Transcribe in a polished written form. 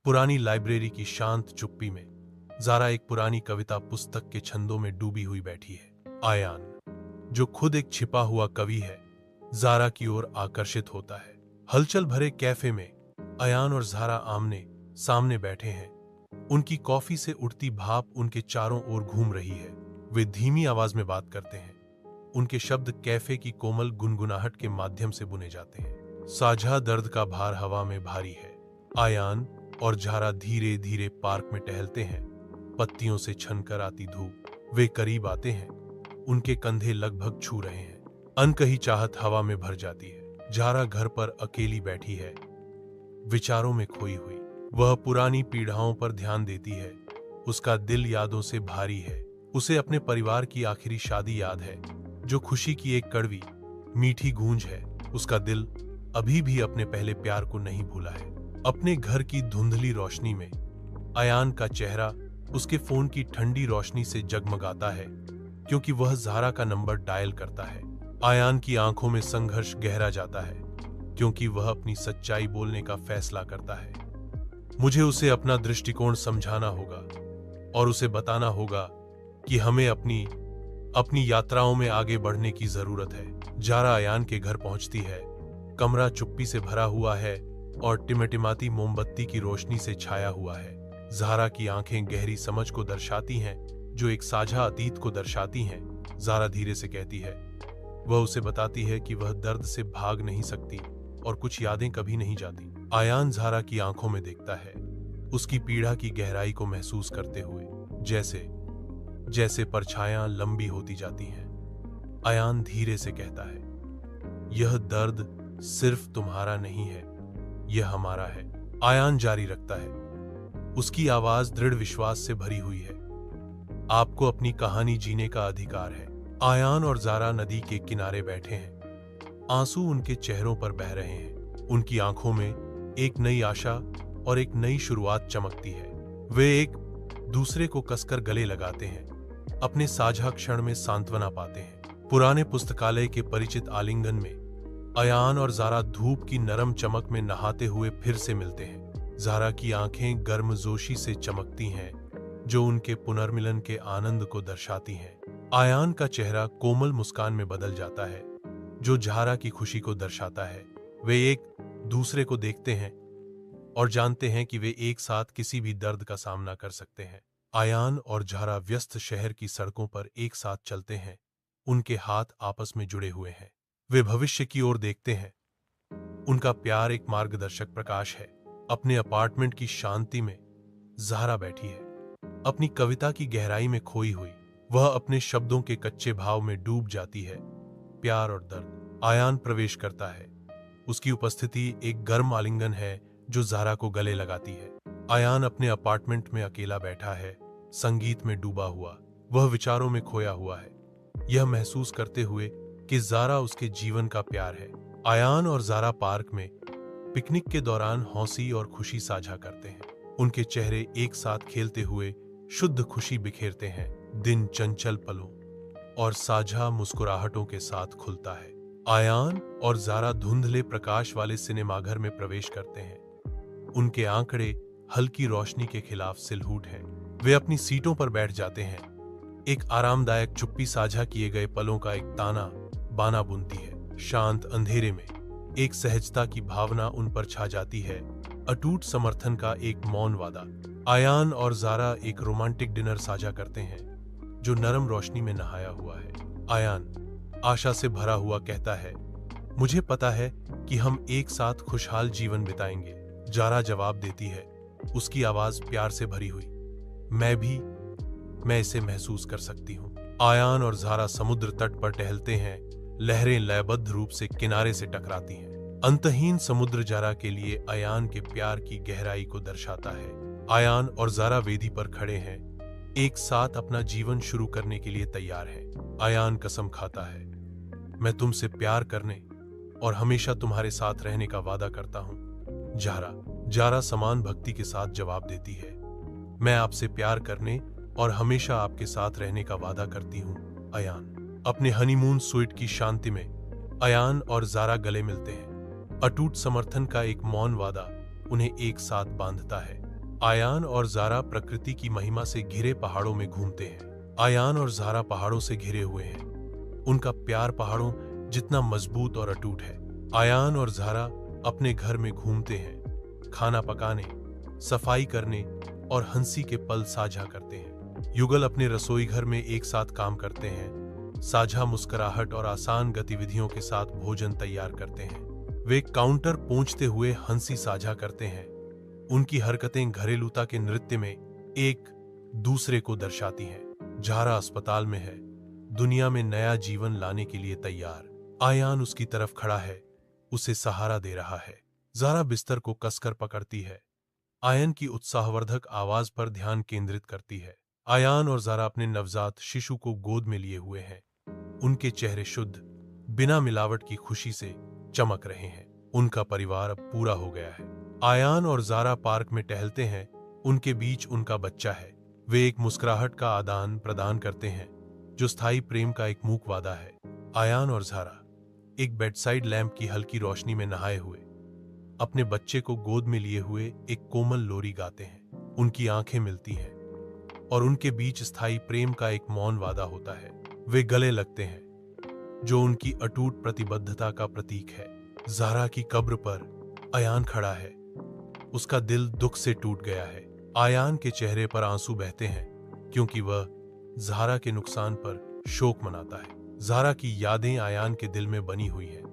पुरानी लाइब्रेरी की शांत चुप्पी में जारा एक पुरानी कविता पुस्तक के छंदों में डूबी हुई बैठी है। आयान, जो खुद एक छिपा हुआ कवि है, जारा की ओर आकर्षित होता है। हलचल भरे कैफे में आयान और जारा आमने सामने बैठे हैं। उनकी कॉफी से उठती भाप उनके चारों ओर घूम रही है। वे धीमी आवाज में बात करते हैं। उनके शब्द कैफे की कोमल गुनगुनाहट के माध्यम से बुने जाते हैं। साझा दर्द का भार हवा में भारी है। आयान और जारा धीरे धीरे पार्क में टहलते हैं। पत्तियों से छनकर आती धूप, वे करीब आते हैं। उनके कंधे लगभग छू रहे हैं। अनकही चाहत हवा में भर जाती है। जारा घर पर अकेली बैठी है, विचारों में खोई हुई। वह पुरानी पीढ़ाओं पर ध्यान देती है। उसका दिल यादों से भारी है। उसे अपने परिवार की आखिरी शादी याद है, जो खुशी की एक कड़वी मीठी गूंज है। उसका दिल अभी भी अपने पहले प्यार को नहीं भूला है। अपने घर की धुंधली रोशनी में आयान का चेहरा उसके फोन की ठंडी रोशनी से जगमगाता है, क्योंकि वह जारा का नंबर डायल करता है। आयान की आंखों में संघर्ष गहरा जाता है, क्योंकि वह अपनी सच्चाई बोलने का फैसला करता है। मुझे उसे अपना दृष्टिकोण समझाना होगा और उसे बताना होगा कि हमें अपनी यात्राओं में आगे बढ़ने की जरूरत है। जारा आयान के घर पहुंचती है। कमरा चुप्पी से भरा हुआ है और टिमटिमाती मोमबत्ती की रोशनी से छाया हुआ है। जारा की आंखें गहरी समझ को दर्शाती हैं, जो एक साझा अतीत को दर्शाती हैं। जारा धीरे से कहती है। वह उसे बताती है कि वह दर्द से भाग नहीं सकती और कुछ यादें कभी नहीं जाती। आयान जारा की आंखों में देखता है, उसकी पीड़ा की गहराई को महसूस करते हुए, जैसे परछायां लंबी होती जाती हैं। आयान धीरे से कहता है, यह दर्द सिर्फ तुम्हारा नहीं है, यह हमारा है। आयान जारी रखता है, उसकी आवाज दृढ़ विश्वास से भरी हुई है। आपको अपनी कहानी जीने का अधिकार है। आयान और जारा नदी के किनारे बैठे हैं। आंसू उनके चेहरों पर बह रहे हैं। उनकी आंखों में एक नई आशा और एक नई शुरुआत चमकती है। वे एक दूसरे को कसकर गले लगाते हैं, अपने साझा क्षण में सांत्वना पाते हैं। पुराने पुस्तकालय के परिचित आलिंगन में आयान और जारा धूप की नरम चमक में नहाते हुए फिर से मिलते हैं। जारा की आंखें गर्मजोशी से चमकती हैं, जो उनके पुनर्मिलन के आनंद को दर्शाती हैं। आयान का चेहरा कोमल मुस्कान में बदल जाता है, जो जारा की खुशी को दर्शाता है। वे एक दूसरे को देखते हैं और जानते हैं कि वे एक साथ किसी भी दर्द का सामना कर सकते हैं। आयान और जारा व्यस्त शहर की सड़कों पर एक साथ चलते हैं। उनके हाथ आपस में जुड़े हुए हैं। वे भविष्य की ओर देखते हैं। उनका प्यार एक मार्गदर्शक प्रकाश है। अपने अपार्टमेंट की शांति में जारा बैठी है, अपनी कविता की गहराई में खोई हुई। वह अपने शब्दों के कच्चे भाव में डूब जाती है। प्यार और दर्द। आयान प्रवेश करता है। उसकी उपस्थिति एक गर्म आलिंगन है, जो जारा को गले लगाती है। आयान अपने अपार्टमेंट में अकेला बैठा है, संगीत में डूबा हुआ। वह विचारों में खोया हुआ है, यह महसूस करते हुए कि जारा उसके जीवन का प्यार है। आयान और जारा पार्क में पिकनिक के दौरान हंसी और खुशी साझा करते हैं। उनके चेहरे एक साथ खेलते हुए शुद्ध खुशी बिखेरते हैं। दिन चंचल पलों और साझा मुस्कुराहटों के साथ खुलता है। आयान और जारा धुंधले प्रकाश वाले सिनेमाघर में प्रवेश करते हैं। उनके आंकड़े हल्की रोशनी के खिलाफ सिलहूट हैं। वे अपनी सीटों पर बैठ जाते हैं। एक आरामदायक चुप्पी साझा किए गए पलों का एक ताना बाना बुनती है। शांत अंधेरे में एक सहजता की भावना उन पर छा जाती है, अटूट समर्थन का एक मौन वादा। आयान और जारा एक रोमांटिक डिनर साझा करते हैं, जो नरम रोशनी में नहाया हुआ है। आयान आशा से भरा हुआ कहता है, मुझे पता है कि हम एक साथ खुशहाल जीवन बिताएंगे। जारा जवाब देती है, उसकी आवाज प्यार से भरी हुई, मैं इसे महसूस कर सकती हूँ। आयान और जारा समुद्र तट पर टहलते हैं। लहरें लयबद्ध रूप से किनारे से टकराती हैं। अंतहीन समुद्र जारा के लिए आयान के प्यार की गहराई को दर्शाता है। आयान और जारा वेदी पर खड़े हैं, एक साथ अपना जीवन शुरू करने के लिए तैयार हैं। आयान कसम खाता है, मैं तुमसे प्यार करने और हमेशा तुम्हारे साथ रहने का वादा करता हूँ। जारा समान भक्ति के साथ जवाब देती है, मैं आपसे प्यार करने और हमेशा आपके साथ रहने का वादा करती हूँ। आयान अपने हनीमून स्वीट की शांति में आयान और जारा गले मिलते हैं। अटूट समर्थन का एक मौन वादा उन्हें एक साथ बांधता है। आयान और जारा प्रकृति की महिमा से घिरे पहाड़ों में घूमते हैं। आयान और जारा पहाड़ों से घिरे हुए हैं। उनका प्यार पहाड़ों जितना मजबूत और अटूट है। आयान और जारा अपने घर में घूमते हैं, खाना पकाने, सफाई करने और हंसी के पल साझा करते हैं। युगल अपने रसोई घर में एक साथ काम करते हैं, साझा मुस्कुराहट और आसान गतिविधियों के साथ भोजन तैयार करते हैं। वे काउंटर पहुंचते हुए हंसी साझा करते हैं। उनकी हरकतें घरेलूता के नृत्य में एक दूसरे को दर्शाती हैं। जारा अस्पताल में है, दुनिया में नया जीवन लाने के लिए तैयार। आयान उसकी तरफ खड़ा है, उसे सहारा दे रहा है। जारा बिस्तर को कसकर पकड़ती है, आयन की उत्साहवर्धक आवाज पर ध्यान केंद्रित करती है। आयान और जारा अपने नवजात शिशु को गोद में लिए हुए हैं। उनके चेहरे शुद्ध, बिना मिलावट की खुशी से चमक रहे हैं। उनका परिवार अब पूरा हो गया है। आयान और जारा पार्क में टहलते हैं, उनके बीच उनका बच्चा है। वे एक मुस्कुराहट का आदान प्रदान करते हैं, जो स्थायी प्रेम का एक मूक वादा है। आयान और जारा एक बेडसाइड लैंप की हल्की रोशनी में नहाए हुए, अपने बच्चे को गोद में लिए हुए एक कोमल लोरी गाते हैं। उनकी आंखें मिलती हैं और उनके बीच स्थायी प्रेम का एक मौन वादा होता है। वे गले लगते हैं, जो उनकी अटूट प्रतिबद्धता का प्रतीक है। जारा की कब्र पर आयान खड़ा है, उसका दिल दुख से टूट गया है। आयान के चेहरे पर आंसू बहते हैं, क्योंकि वह जारा के नुकसान पर शोक मनाता है। जारा की यादें आयान के दिल में बनी हुई हैं।